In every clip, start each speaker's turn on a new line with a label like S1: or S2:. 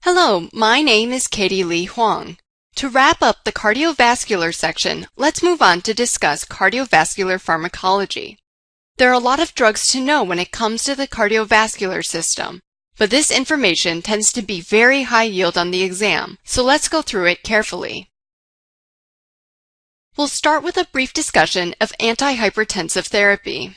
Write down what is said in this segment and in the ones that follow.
S1: Hello, my name is Katie Lee Huang. To wrap up the cardiovascular section, let's move on to discuss cardiovascular pharmacology. There are a lot of drugs to know when it comes to the cardiovascular system, but this information tends to be very high yield on the exam, so let's go through it carefully. We'll start with a brief discussion of antihypertensive therapy.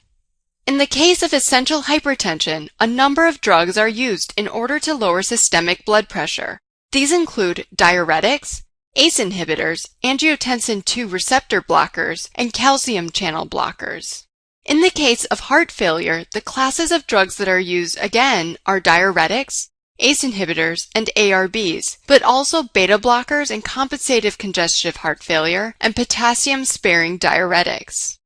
S1: In the case of essential hypertension, a number of drugs are used in order to lower systemic blood pressure. These include diuretics, ACE inhibitors, angiotensin II receptor blockers, and calcium channel blockers. In the case of heart failure, the classes of drugs that are used again are diuretics, ACE inhibitors, and ARBs, but also beta blockers in compensative congestive heart failure and potassium-sparing diuretics.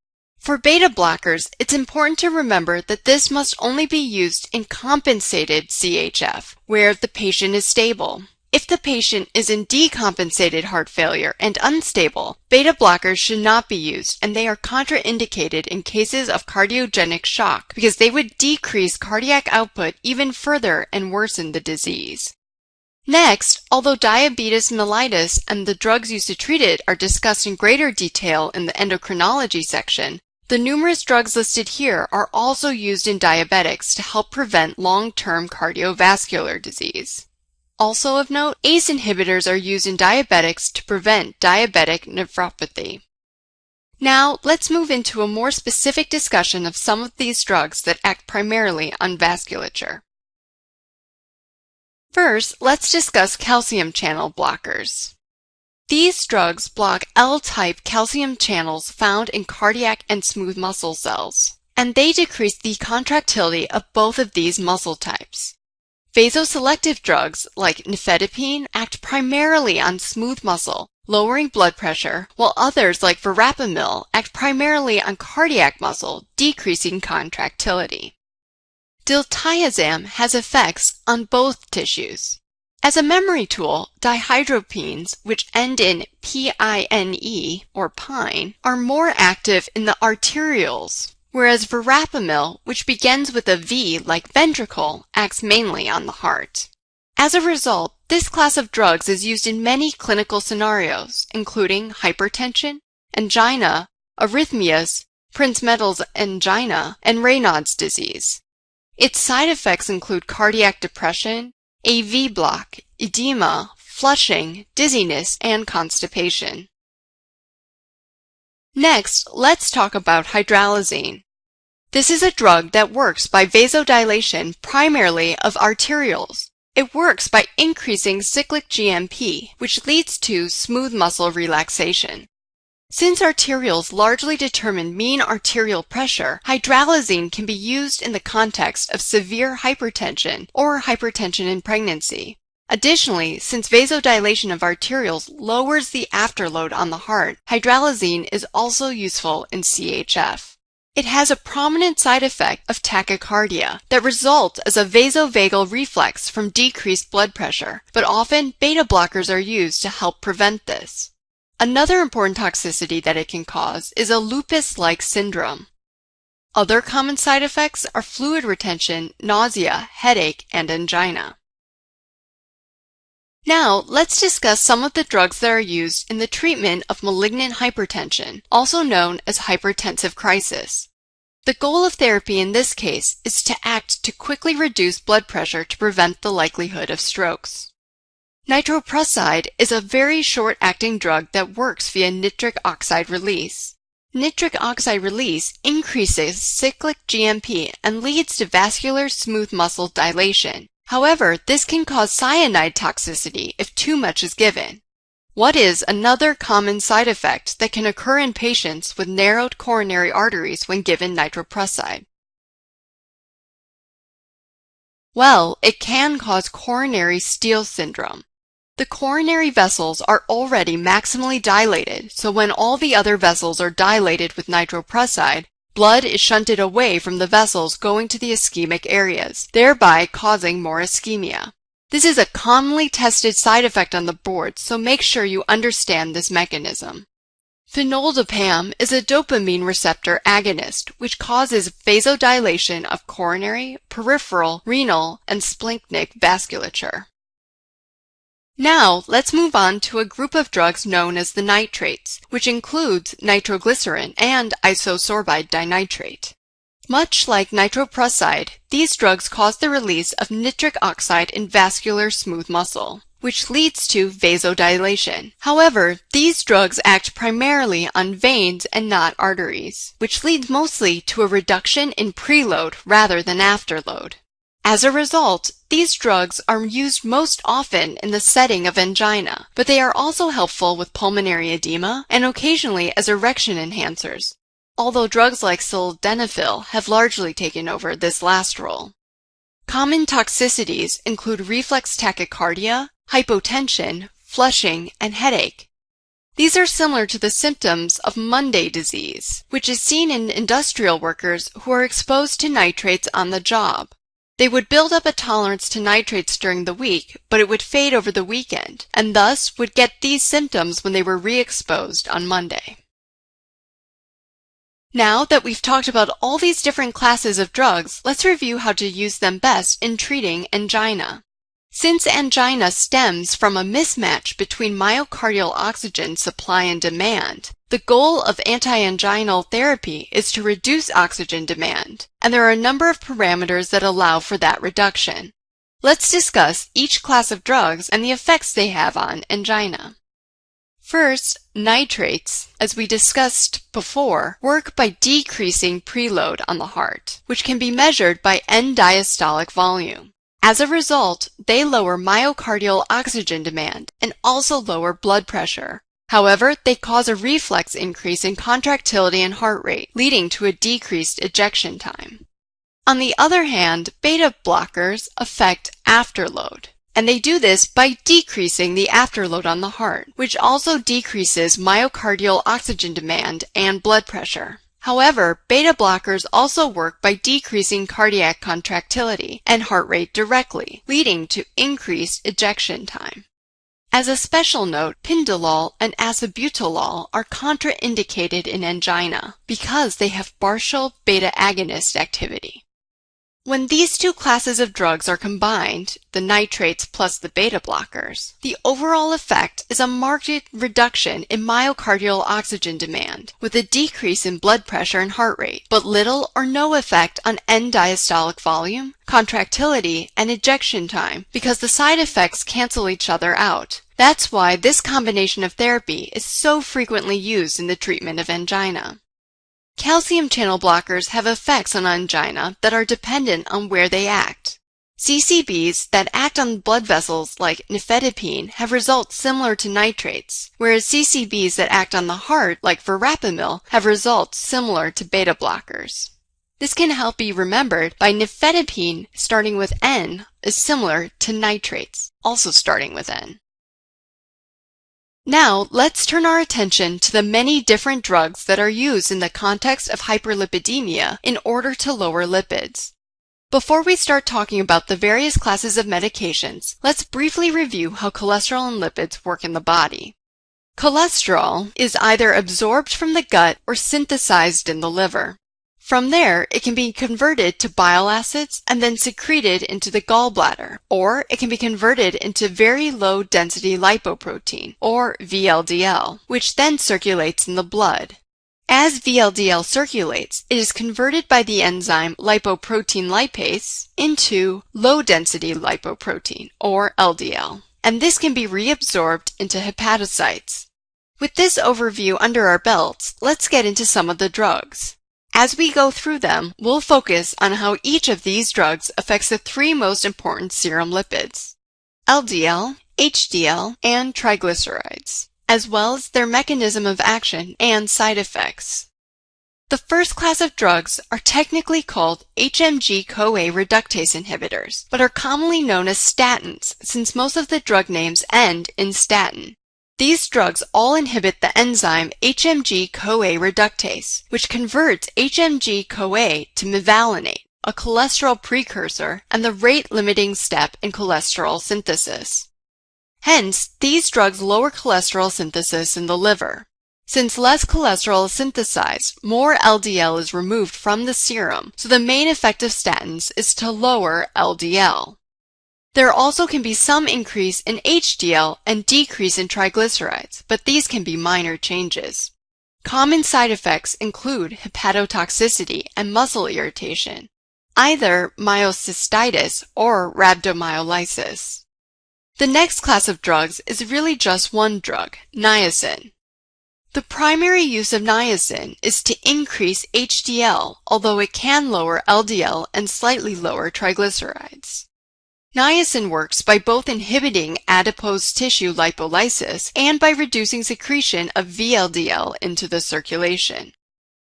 S1: For beta blockers, it's important to remember that this must only be used in compensated CHF, where the patient is stable. If the patient is in decompensated heart failure and unstable, beta blockers should not be used, and they are contraindicated in cases of cardiogenic shock because they would decrease cardiac output even further and worsen the disease. Next, although diabetes mellitus and the drugs used to treat it are discussed in greater detail in the endocrinology section, the numerous drugs listed here are also used in diabetics to help prevent long-term cardiovascular disease. Also of note, ACE inhibitors are used in diabetics to prevent diabetic nephropathy. Now, let's move into a more specific discussion of some of these drugs that act primarily on vasculature. First, let's discuss calcium channel blockers. These drugs block L-type calcium channels found in cardiac and smooth muscle cells, and they decrease the contractility of both of these muscle types. Vasoselective drugs like nifedipine act primarily on smooth muscle, lowering blood pressure, while others like verapamil act primarily on cardiac muscle, decreasing contractility. Diltiazem has effects on both tissues. As a memory tool, dihydropines, which end in pine or pine, are more active in the arterioles, whereas verapamil, which begins with a V like ventricle, acts mainly on the heart. As a result, this class of drugs is used in many clinical scenarios, including hypertension, angina, arrhythmias, Prinzmetal's angina, and Raynaud's disease. Its side effects include cardiac depression, AV block, edema, flushing, dizziness, and constipation. Next, let's talk about hydralazine. This is a drug that works by vasodilation primarily of arterioles. It works by increasing cyclic GMP, which leads to smooth muscle relaxation. Since arterioles largely determine mean arterial pressure, hydralazine can be used in the context of severe hypertension or hypertension in pregnancy. Additionally, since vasodilation of arterioles lowers the afterload on the heart, hydralazine is also useful in CHF. It has a prominent side effect of tachycardia that results as a vasovagal reflex from decreased blood pressure, but often beta blockers are used to help prevent this. Another important toxicity that it can cause is a lupus-like syndrome. Other common side effects are fluid retention, nausea, headache, and angina. Now, let's discuss some of the drugs that are used in the treatment of malignant hypertension, also known as hypertensive crisis. The goal of therapy in this case is to act to quickly reduce blood pressure to prevent the likelihood of strokes. Nitroprusside is a very short-acting drug that works via nitric oxide release. Nitric oxide release increases cyclic GMP and leads to vascular smooth muscle dilation. However, this can cause cyanide toxicity if too much is given. What is another common side effect that can occur in patients with narrowed coronary arteries when given nitroprusside? Well, it can cause coronary steal syndrome. The coronary vessels are already maximally dilated, so when all the other vessels are dilated with nitroprusside, blood is shunted away from the vessels going to the ischemic areas, thereby causing more ischemia. This is a commonly tested side effect on the board, so make sure you understand this mechanism. Phenoldiazepam is a dopamine receptor agonist, which causes vasodilation of coronary, peripheral, renal, and splanchnic vasculature. Now, let's move on to a group of drugs known as the nitrates, which includes nitroglycerin and isosorbide dinitrate. Much like nitroprusside, these drugs cause the release of nitric oxide in vascular smooth muscle, which leads to vasodilation. However, these drugs act primarily on veins and not arteries, which leads mostly to a reduction in preload rather than afterload. As a result, these drugs are used most often in the setting of angina, but they are also helpful with pulmonary edema and occasionally as erection enhancers, although drugs like sildenafil have largely taken over this last role. Common toxicities include reflex tachycardia, hypotension, flushing, and headache. These are similar to the symptoms of Monday disease, which is seen in industrial workers who are exposed to nitrates on the job. They would build up a tolerance to nitrates during the week, but it would fade over the weekend, and thus would get these symptoms when they were re-exposed on Monday. Now that we've talked about all these different classes of drugs, let's review how to use them best in treating angina. Since angina stems from a mismatch between myocardial oxygen supply and demand, the goal of anti-anginal therapy is to reduce oxygen demand, and there are a number of parameters that allow for that reduction. Let's discuss each class of drugs and the effects they have on angina. First, nitrates, as we discussed before, work by decreasing preload on the heart, which can be measured by end diastolic volume. As a result, they lower myocardial oxygen demand and also lower blood pressure. However, they cause a reflex increase in contractility and heart rate, leading to a decreased ejection time. On the other hand, beta blockers affect afterload, and they do this by decreasing the afterload on the heart, which also decreases myocardial oxygen demand and blood pressure. However, beta blockers also work by decreasing cardiac contractility and heart rate directly, leading to increased ejection time. As a special note, pindolol and acebutolol are contraindicated in angina because they have partial beta agonist activity. When these two classes of drugs are combined, the nitrates plus the beta blockers, the overall effect is a marked reduction in myocardial oxygen demand, with a decrease in blood pressure and heart rate, but little or no effect on end diastolic volume, contractility, and ejection time because the side effects cancel each other out. That's why this combination of therapy is so frequently used in the treatment of angina. Calcium channel blockers have effects on angina that are dependent on where they act. CCBs that act on blood vessels like nifedipine have results similar to nitrates, whereas CCBs that act on the heart like verapamil have results similar to beta blockers. This can help be remembered by nifedipine starting with N is similar to nitrates, also starting with N. Now, let's turn our attention to the many different drugs that are used in the context of hyperlipidemia in order to lower lipids. Before we start talking about the various classes of medications, let's briefly review how cholesterol and lipids work in the body. Cholesterol is either absorbed from the gut or synthesized in the liver. From there, it can be converted to bile acids and then secreted into the gallbladder, or it can be converted into very low-density lipoprotein, or VLDL, which then circulates in the blood. As VLDL circulates, it is converted by the enzyme lipoprotein lipase into low-density lipoprotein, or LDL, and this can be reabsorbed into hepatocytes. With this overview under our belts, let's get into some of the drugs. As we go through them, we'll focus on how each of these drugs affects the three most important serum lipids: LDL, HDL, and triglycerides, as well as their mechanism of action and side effects. The first class of drugs are technically called HMG-CoA reductase inhibitors, but are commonly known as statins since most of the drug names end in statin. These drugs all inhibit the enzyme HMG-CoA reductase, which converts HMG-CoA to mevalonate, a cholesterol precursor and the rate-limiting step in cholesterol synthesis. Hence, these drugs lower cholesterol synthesis in the liver. Since less cholesterol is synthesized, more LDL is removed from the serum, so the main effect of statins is to lower LDL. There also can be some increase in HDL and decrease in triglycerides, but these can be minor changes. Common side effects include hepatotoxicity and muscle irritation, either myocystitis or rhabdomyolysis. The next class of drugs is really just one drug, niacin. The primary use of niacin is to increase HDL, although it can lower LDL and slightly lower triglycerides. Niacin works by both inhibiting adipose tissue lipolysis and by reducing secretion of VLDL into the circulation.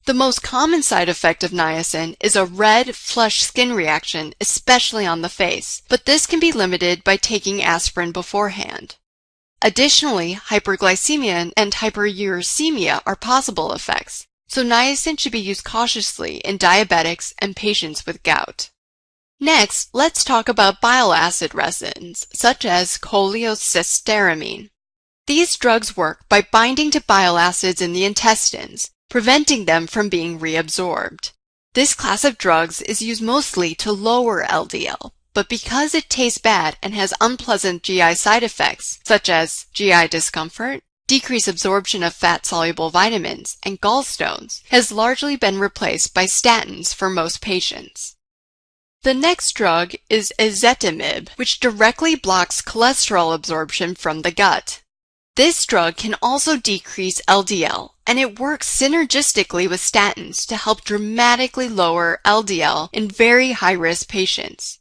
S1: The most common side effect of niacin is a red, flushed skin reaction, especially on the face, but this can be limited by taking aspirin beforehand. Additionally, hyperglycemia and hyperuricemia are possible effects, so niacin should be used cautiously in diabetics and patients with gout. Next, let's talk about bile acid resins, such as cholecystramine. These drugs work by binding to bile acids in the intestines, preventing them from being reabsorbed. This class of drugs is used mostly to lower LDL, but because it tastes bad and has unpleasant GI side effects, such as GI discomfort, decreased absorption of fat-soluble vitamins, and gallstones, has largely been replaced by statins for most patients. The next drug is ezetimibe, which directly blocks cholesterol absorption from the gut. This drug can also decrease LDL, and it works synergistically with statins to help dramatically lower LDL in very high-risk patients.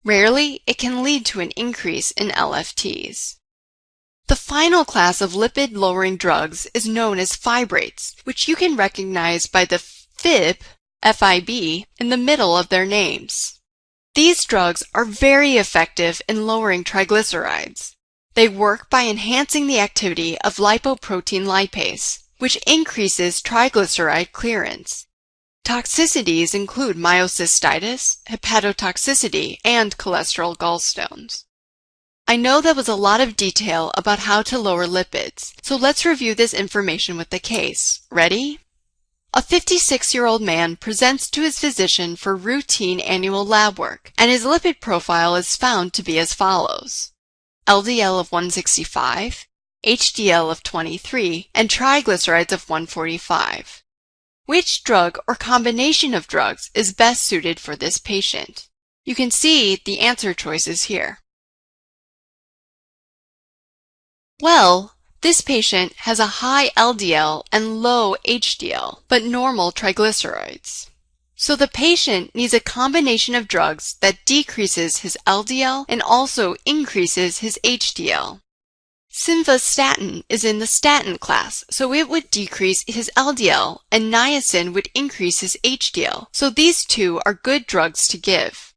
S1: Rarely, it can lead to an increase in LFTs. The final class of lipid-lowering drugs is known as fibrates, which you can recognize by the FIB in the middle of their names. These drugs are very effective in lowering triglycerides. They work by enhancing the activity of lipoprotein lipase, which increases triglyceride clearance. Toxicities include myocystitis, hepatotoxicity, and cholesterol gallstones. I know that was a lot of detail about how to lower lipids, so let's review this information with the case. Ready? A 56-year-old man presents to his physician for routine annual lab work, and his lipid profile is found to be as follows: LDL of 165, HDL of 23, and triglycerides of 145. Which drug or combination of drugs is best suited for this patient? You can see the answer choices here. Well, this patient has a high LDL and low HDL, but normal triglycerides. So the patient needs a combination of drugs that decreases his LDL and also increases his HDL. Simvastatin is in the statin class, so it would decrease his LDL, and niacin would increase his HDL, so these two are good drugs to give.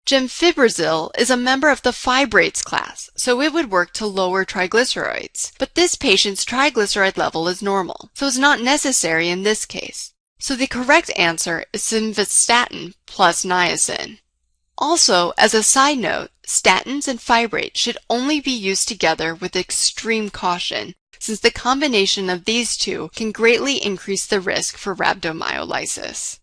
S1: Gemfibrozil is a member of the fibrates class, so it would work to lower triglycerides, but this patient's triglyceride level is normal, so it's not necessary in this case. So the correct answer is simvastatin plus niacin. Also, as a side note, statins and fibrates should only be used together with extreme caution, since the combination of these two can greatly increase the risk for rhabdomyolysis.